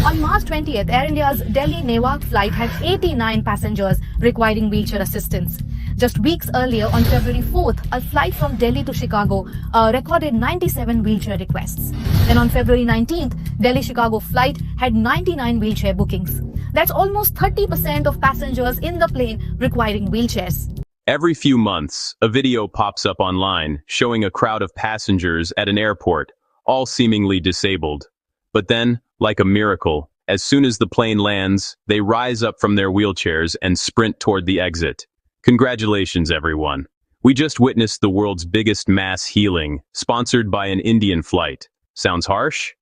On March 20th, Air India's Delhi-Newark flight had 89 passengers requiring wheelchair assistance. Just weeks earlier, on February 4th, a flight from Delhi to Chicago recorded 97 wheelchair requests. Then on February 19th, Delhi-Chicago flight had 99 wheelchair bookings. That's almost 30% of passengers in the plane requiring wheelchairs. Every few months, a video pops up online showing a crowd of passengers at an airport, all seemingly disabled. But then, like a miracle, as soon as the plane lands, they rise up from their wheelchairs and sprint toward the exit. Congratulations, everyone. We just witnessed the world's biggest mass healing, sponsored by an Indian flight. Sounds harsh?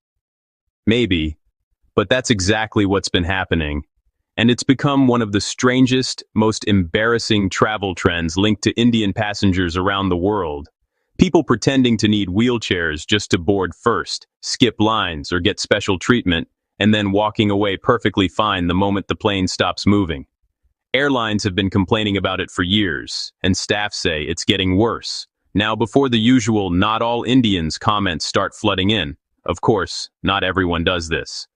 Maybe. But that's exactly what's been happening. And it's become one of the strangest, most embarrassing travel trends linked to Indian passengers around the world. People pretending to need wheelchairs just to board first, skip lines, or get special treatment, and then walking away perfectly fine the moment the plane stops moving. Airlines have been complaining about it for years, and staff say it's getting worse. Now, before the usual "not all Indians" comments start flooding in, of course, not everyone does this.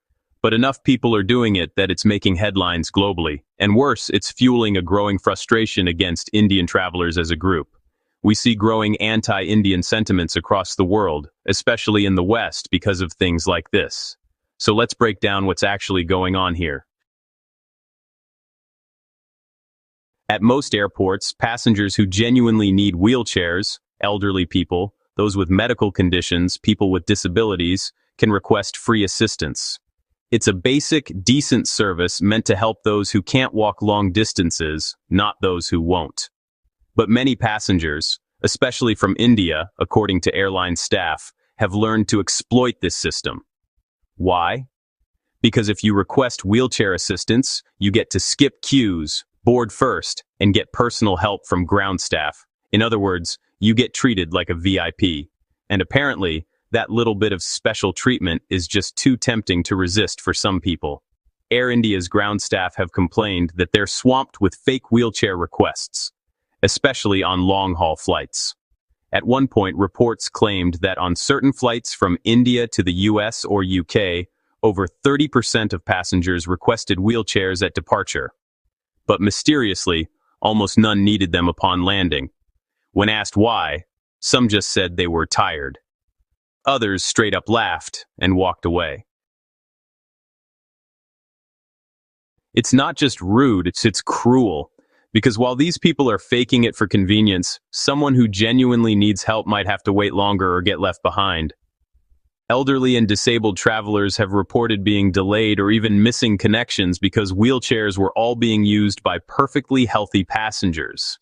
But enough people are doing it that it's making headlines globally, and worse, it's fueling a growing frustration against Indian travelers as a group. We see growing anti-Indian sentiments across the world, especially in the West, because of things like this. So let's break down what's actually going on here. At most airports, passengers who genuinely need wheelchairs, elderly people, those with medical conditions, people with disabilities, can request free assistance. It's a basic, decent service meant to help those who can't walk long distances, not those who won't. But many passengers, especially from India, according to airline staff, have learned to exploit this system. Why? Because if you request wheelchair assistance, you get to skip queues, board first, and get personal help from ground staff. In other words, you get treated like a VIP. And apparently, that little bit of special treatment is just too tempting to resist for some people. Air India's ground staff have complained that they're swamped with fake wheelchair requests, especially on long-haul flights. At one point, reports claimed that on certain flights from India to the US or UK, over 30% of passengers requested wheelchairs at departure. But mysteriously, almost none needed them upon landing. When asked why, some just said they were tired. Others straight up laughed and walked away. It's not just rude, it's cruel. Because while these people are faking it for convenience, someone who genuinely needs help might have to wait longer or get left behind. Elderly and disabled travelers have reported being delayed or even missing connections because wheelchairs were all being used by perfectly healthy passengers.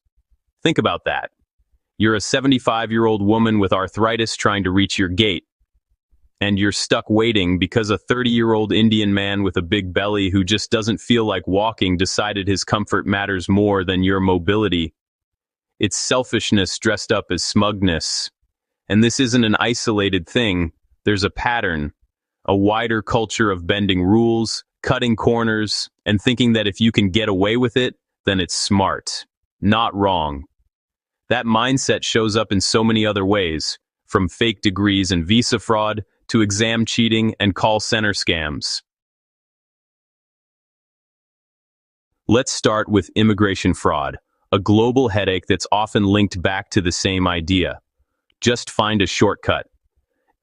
Think about that. You're a 75-year-old woman with arthritis trying to reach your gate, and you're stuck waiting because a 30-year-old Indian man with a big belly who just doesn't feel like walking decided his comfort matters more than your mobility. It's selfishness dressed up as smugness. And this isn't an isolated thing. There's a pattern, a wider culture of bending rules, cutting corners, and thinking that if you can get away with it, then it's smart. Not wrong. That mindset shows up in so many other ways, from fake degrees and visa fraud to exam cheating and call center scams. Let's start with immigration fraud, a global headache that's often linked back to the same idea. Just find a shortcut.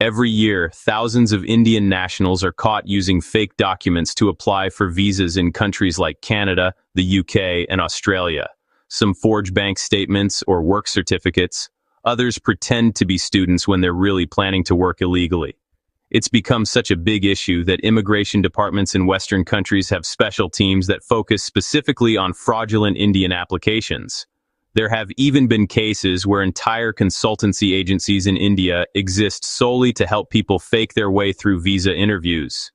Every year, thousands of Indian nationals are caught using fake documents to apply for visas in countries like Canada, the UK, and Australia. Some forge bank statements or work certificates. Others pretend to be students when they're really planning to work illegally. It's become such a big issue that immigration departments in Western countries have special teams that focus specifically on fraudulent Indian applications. There have even been cases where entire consultancy agencies in India exist solely to help people fake their way through visa interviews,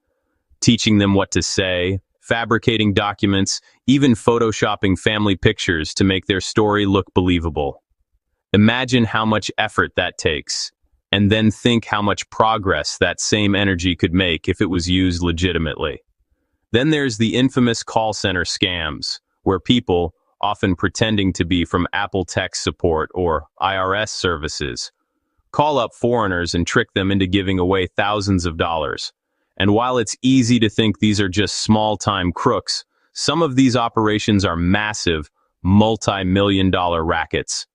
teaching them what to say, fabricating documents, even photoshopping family pictures to make their story look believable. Imagine how much effort that takes, and then think how much progress that same energy could make if it was used legitimately. Then there's the infamous call center scams, where people, often pretending to be from Apple Tech Support or IRS services, call up foreigners and trick them into giving away thousands of dollars. And while it's easy to think these are just small-time crooks, some of these operations are massive, multi-million-dollar rackets.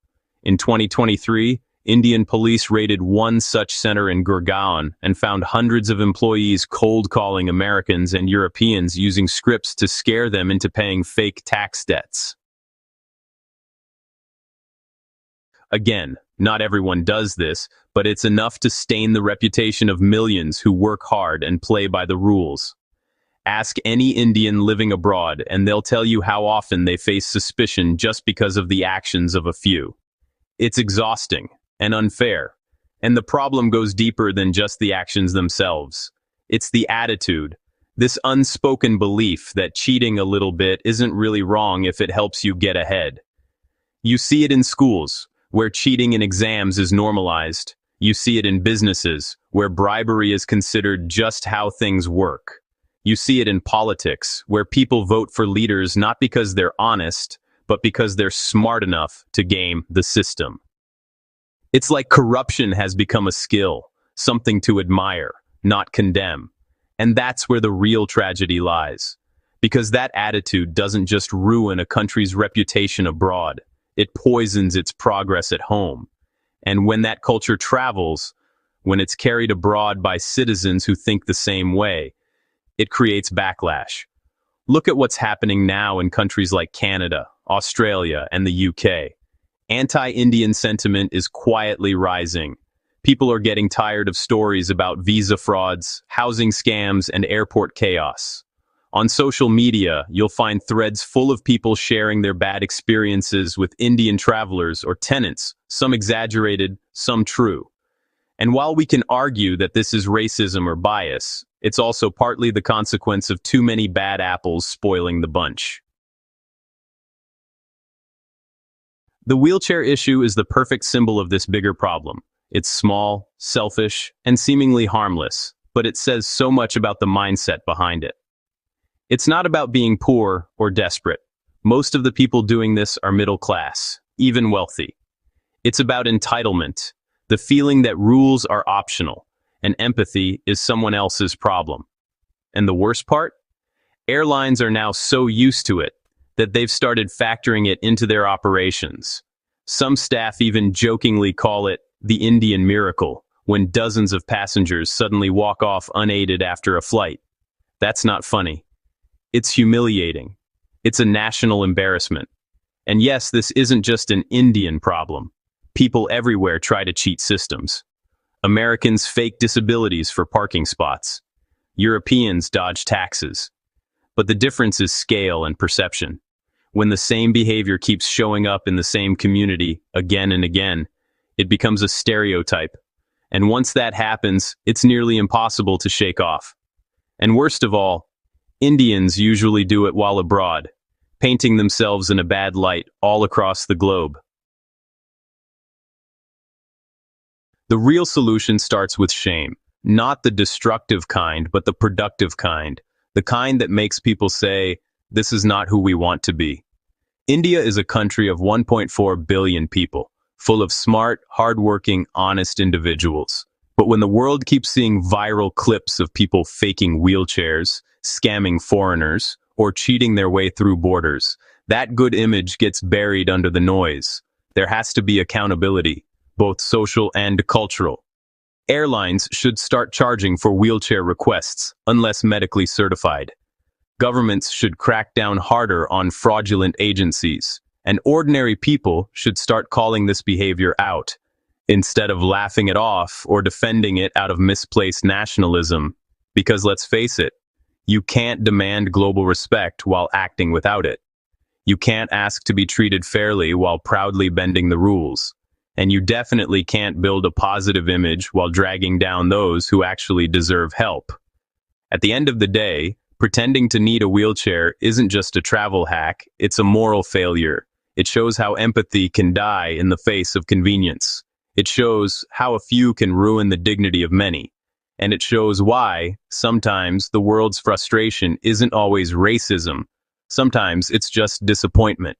In 2023, Indian police raided one such center in Gurgaon and found hundreds of employees cold-calling Americans and Europeans using scripts to scare them into paying fake tax debts. Again, not everyone does this, but it's enough to stain the reputation of millions who work hard and play by the rules. Ask any Indian living abroad and they'll tell you how often they face suspicion just because of the actions of a few. It's exhausting and unfair, and the problem goes deeper than just the actions themselves. It's the attitude, this unspoken belief that cheating a little bit isn't really wrong if it helps you get ahead. You see it in schools, where cheating in exams is normalized. You see it in businesses, where bribery is considered just how things work. You see it in politics, where people vote for leaders not because they're honest, but because they're smart enough to game the system. It's like corruption has become a skill, something to admire, not condemn. And that's where the real tragedy lies. Because that attitude doesn't just ruin a country's reputation abroad, it poisons its progress at home. And when that culture travels, when it's carried abroad by citizens who think the same way, it creates backlash. Look at what's happening now in countries like Canada, Australia, and the UK. Anti-Indian sentiment is quietly rising. People are getting tired of stories about visa frauds, housing scams, and airport chaos. On social media, you'll find threads full of people sharing their bad experiences with Indian travelers or tenants, some exaggerated, some true. And while we can argue that this is racism or bias, it's also partly the consequence of too many bad apples spoiling the bunch. The wheelchair issue is the perfect symbol of this bigger problem. It's small, selfish, and seemingly harmless, but it says so much about the mindset behind it. It's not about being poor or desperate. Most of the people doing this are middle class, even wealthy. It's about entitlement, the feeling that rules are optional, and empathy is someone else's problem. And the worst part? Airlines are now so used to it that they've started factoring it into their operations. Some staff even jokingly call it the Indian miracle when dozens of passengers suddenly walk off unaided after a flight. That's not funny. It's humiliating. It's a national embarrassment. And yes, this isn't just an Indian problem. People everywhere try to cheat systems. Americans fake disabilities for parking spots. Europeans dodge taxes. But the difference is scale and perception. When the same behavior keeps showing up in the same community again and again, it becomes a stereotype. And once that happens, it's nearly impossible to shake off. And worst of all, Indians usually do it while abroad, painting themselves in a bad light all across the globe. The real solution starts with shame, not the destructive kind, but the productive kind, the kind that makes people say, "This is not who we want to be." India is a country of 1.4 billion people, full of smart, hardworking, honest individuals. But when the world keeps seeing viral clips of people faking wheelchairs, scamming foreigners, or cheating their way through borders, that good image gets buried under the noise. There has to be accountability, both social and cultural. Airlines should start charging for wheelchair requests, unless medically certified. Governments should crack down harder on fraudulent agencies, and ordinary people should start calling this behavior out, instead of laughing it off or defending it out of misplaced nationalism. Because let's face it, you can't demand global respect while acting without it. You can't ask to be treated fairly while proudly bending the rules. And you definitely can't build a positive image while dragging down those who actually deserve help. At the end of the day, pretending to need a wheelchair isn't just a travel hack, it's a moral failure. It shows how empathy can die in the face of convenience. It shows how a few can ruin the dignity of many. And it shows why, sometimes, the world's frustration isn't always racism. Sometimes it's just disappointment.